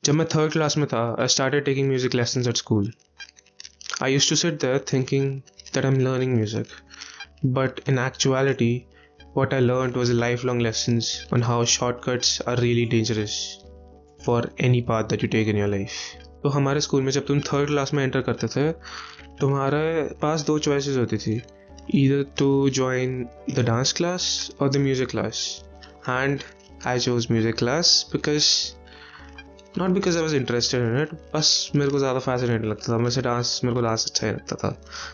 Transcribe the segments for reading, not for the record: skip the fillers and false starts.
जब मैं third class में था, I started taking music lessons at school. I used to sit there thinking that I'm learning music, but in actuality, what I learned was lifelong lessons on how shortcuts are really dangerous for any path that you take in your life. तो हमारे school में जब तुम third class में enter करते थे, तुम्हारे पास दो चॉइसेस होती थी, either to join the dance class or the music class. And I chose music class because not because I was interested in it, बस मेरे को ज़्यादा फैसिनेटिंग लगता था, मेरे को डांस अच्छा ही लगता था,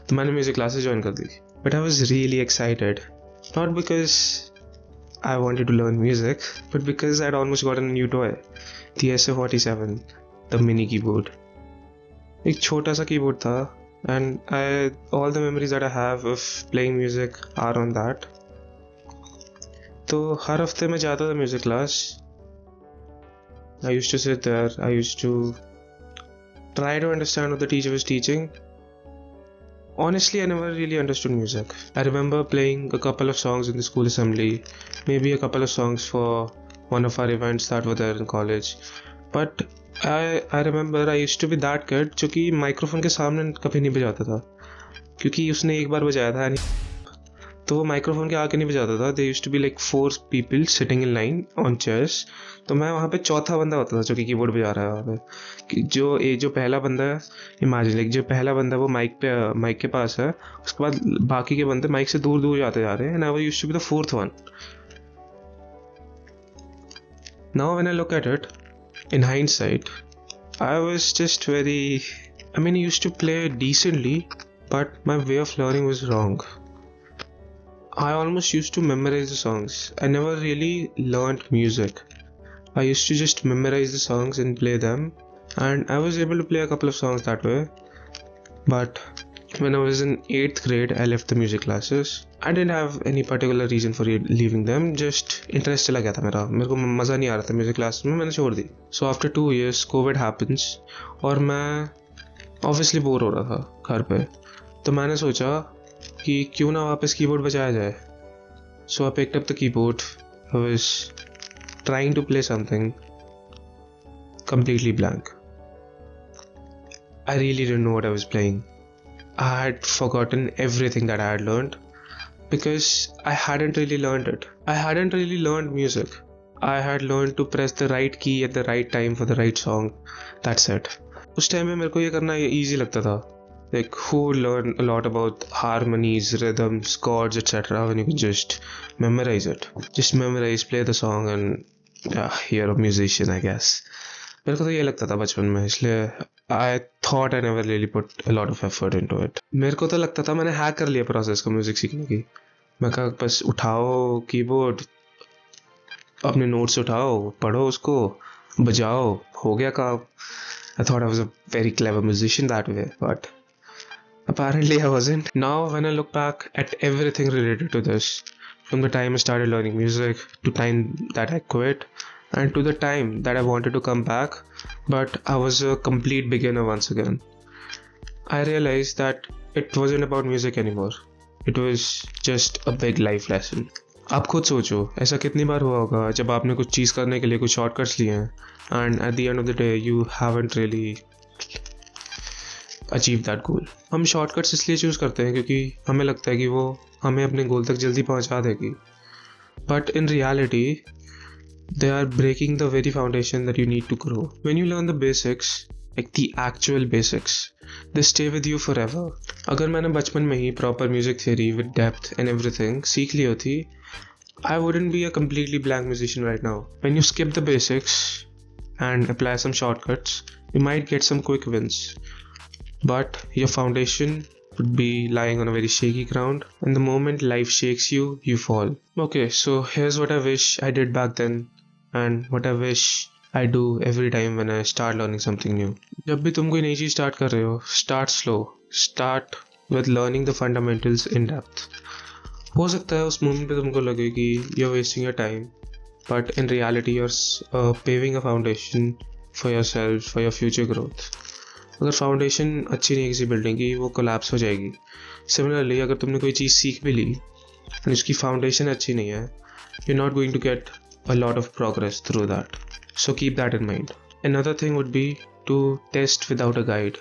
तो मैंने म्यूज़िक क्लासेस ज्वाइन कर दी. But I was really excited, not because I wanted to learn music, but because I'd almost gotten a new toy, the SA-47, the mini keyboard. एक छोटा सा कीबोर्ड था, and all the memories that I have of playing music are on that. तो हर हफ्ते मैं जाता था music class. I used to sit there, I used to try to understand what the teacher was teaching. Honestly, I never really understood music. I remember playing a couple of songs in the school assembly, maybe a couple of songs for one of our events that were there in college. But I remember I used to be that kid जो कि microphone के सामने कभी नहीं बजाता था, क्योंकि उसने एक बार बजाया था तो वो माइक्रोफोन के आगे नहीं बजाता था. They used to be like 4 people sitting in line on chairs, तो मैं वहाँ पे चौथा बंदा होता था जो कि कीबोर्ड बजा रहा है वहाँ पे. जो पहला बंदा है, इमेजिन लाइक जो पहला बंदा वो माइक के पास है, उसके बाद बाकी के बंदे माइक से दूर दूर जाते जा रहे हैं, and I used to be the fourth one. Now when I look at it in hindsight, I was just very, I mean, I used to play decently, but my way of learning was wrong. I almost used to memorize the songs. I never really learned music. I used to just memorize the songs and play them, and I was able to play a couple of songs that way. But when I was in 8th grade, I left the music classes. I didn't have any particular reason for leaving them. Just interest चला गया था मेरे को मज़ा नहीं आ रहा था music class में, मैंने छोड़ दी. So after 2 years, COVID happens, और मैं obviously बोर हो रहा था घर पे, तो मैंने सोचा कि क्यों ना वापस कीबोर्ड बजाया जाए. So I picked up the keyboard. I was trying to play something completely blank. I really didn't know what I was playing. I had forgotten everything that I had learned because I hadn't really learned it. I hadn't really learned music. I had learned to press the right key at the right time for the right song. That's it. उस time में मेरे को ये करना easy लगता था. Like, who would learn a lot about harmonies, rhythms, chords, etc. when you can just memorize it? Just memorize, play the song, and you're a musician, I guess. मेरे को तो ये लगता था बचपन में, इसलिए I thought I never really put a lot of effort into it. मेरे को तो लगता था मैंने हैक कर लिया प्रोसेस को म्यूजिक सीखने की. मैं कहा बस उठाओ कीबोर्ड, अपने नोट्स उठाओ, पढ़ो उसको, बजाओ, हो गया काम. I thought I was a very clever musician that way, but apparently I wasn't. Now when I look back at everything related to this, from the time I started learning music to time that I quit, and to the time that I wanted to come back, but I was a complete beginner once again, I realized that it wasn't about music anymore. It was just a big life lesson. आप खुद सोचो, ऐसा कितनी बार हुआ होगा जब आपने कुछ चीज़ करने के लिए कुछ शॉर्टकट्स लिए हैं, and at the end of the day you haven't really achieve that goal. हम शॉर्टकट्स इसलिए चूज़ करते हैं क्योंकि हमें लगता है कि वो हमें अपने गोल तक जल्दी पहुंचा देगी, but in reality they are breaking the very foundation that you need to grow. When you learn the basics, like the actual basics, they stay with you forever. अगर मैंने बचपन में ही proper music theory with depth and everything सीख ली होती, I wouldn't be a completely blank musician right now. When you skip the basics and apply some shortcuts, you might get some quick wins, but your foundation would be lying on a very shaky ground, and the moment life shakes you, you fall. Okay, so here's what I wish I did back then, and what I wish I do every time when I start learning something new. जब भी तुम कोई नई चीज़ start कर रहे हो, start slow. Start with learning the fundamentals in depth. हो सकता है उस मोमेंट पे तुमको लगे कि you're wasting your time, but in reality you're paving a foundation for yourself, for your future growth. अगर फाउंडेशन अच्छी नहीं है किसी बिल्डिंग की, वो कोलैप्स हो जाएगी. सिमिलरली अगर तुमने कोई चीज़ सीख भी ली और उसकी फाउंडेशन अच्छी नहीं है, you're not going to get a lot of progress through that. So keep that in mind. Another thing would be to test without a guide.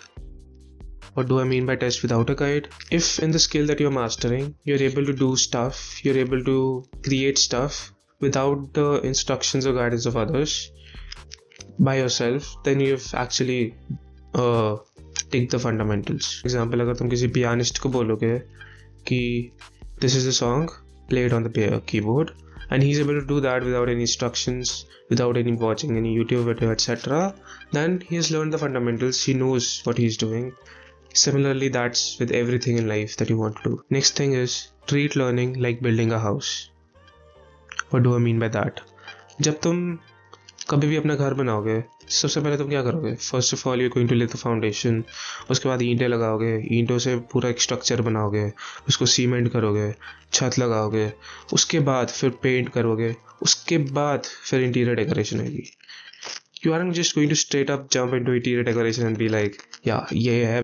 What do I mean by test without a guide? If in the skill that you're mastering, you're able to do stuff, you're able to create stuff without the instructions or guidance of others by yourself, then you've actually take the fundamentals. For example, अगर तुम किसी pianist को बोलोगे कि this is the song, play it on the keyboard, and he's able to do that without any instructions, without any watching any YouTube video, etc., then he has learned the fundamentals, he knows what he's doing. Similarly, that's with everything in life that you want to do. Next thing is treat learning like building a house. What do I mean by that? जब तुम कभी भी अपना घर बनाओगे, सबसे पहले तुम क्या करोगे? First of all you going to lay the foundation, उसके बाद ईंटें लगाओगे, ईंटों से पूरा एक स्ट्रक्चर बनाओगे, उसको सीमेंट करोगे, छत लगाओगे, उसके बाद फिर पेंट करोगे, उसके बाद फिर इंटीरियर डेकोरेशन होगी. You aren't just going to straight up jump into interior decoration and be like, yeah, ये है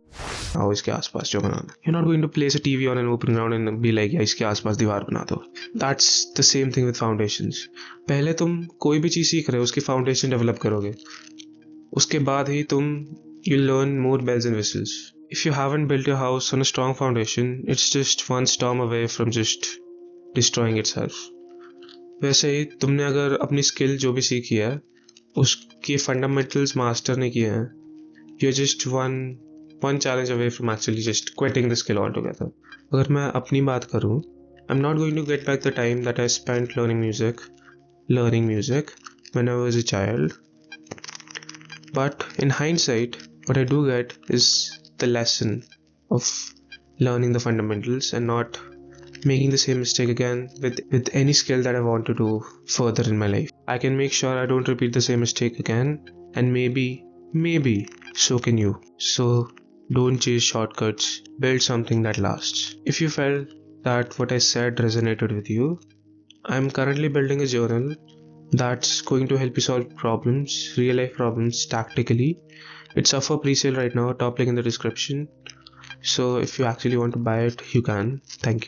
आओ इसके आसपास जो बनाना. You're not going to place a TV on an open ground and be like, yeah, इसके आसपास दीवार बना दो. That's the same thing with foundations. पहले तुम कोई भी चीज़ सीख रहे हो उसकी फाउंडेशन डेवलप करोगे, उसके बाद ही तुम you'll learn more bells and whistles. If you haven't built your house on a strong foundation, it's just one storm away from just destroying itself. वैसे ही तुमने अगर अपनी स्किल जो भी सीखी है उसके फंडामेंटल्स मास्टर नहीं किए हैं, you're just one challenge away from actually just quitting the skill altogether. अगर मैं अपनी बात करूँ, I'm not going to get back the time that I spent learning music when I was a child. But in hindsight, what I do get is the lesson of learning the fundamentals and not making the same mistake again with any skill that I want to do further in my life. I can make sure I don't repeat the same mistake again, and maybe so can you. So don't chase shortcuts, build something that lasts. If you felt that what I said resonated with you, I'm currently building a journal that's going to help you solve problems, real life problems tactically. It's up for pre-sale right now, top link in the description. So if you actually want to buy it, you can. Thank you.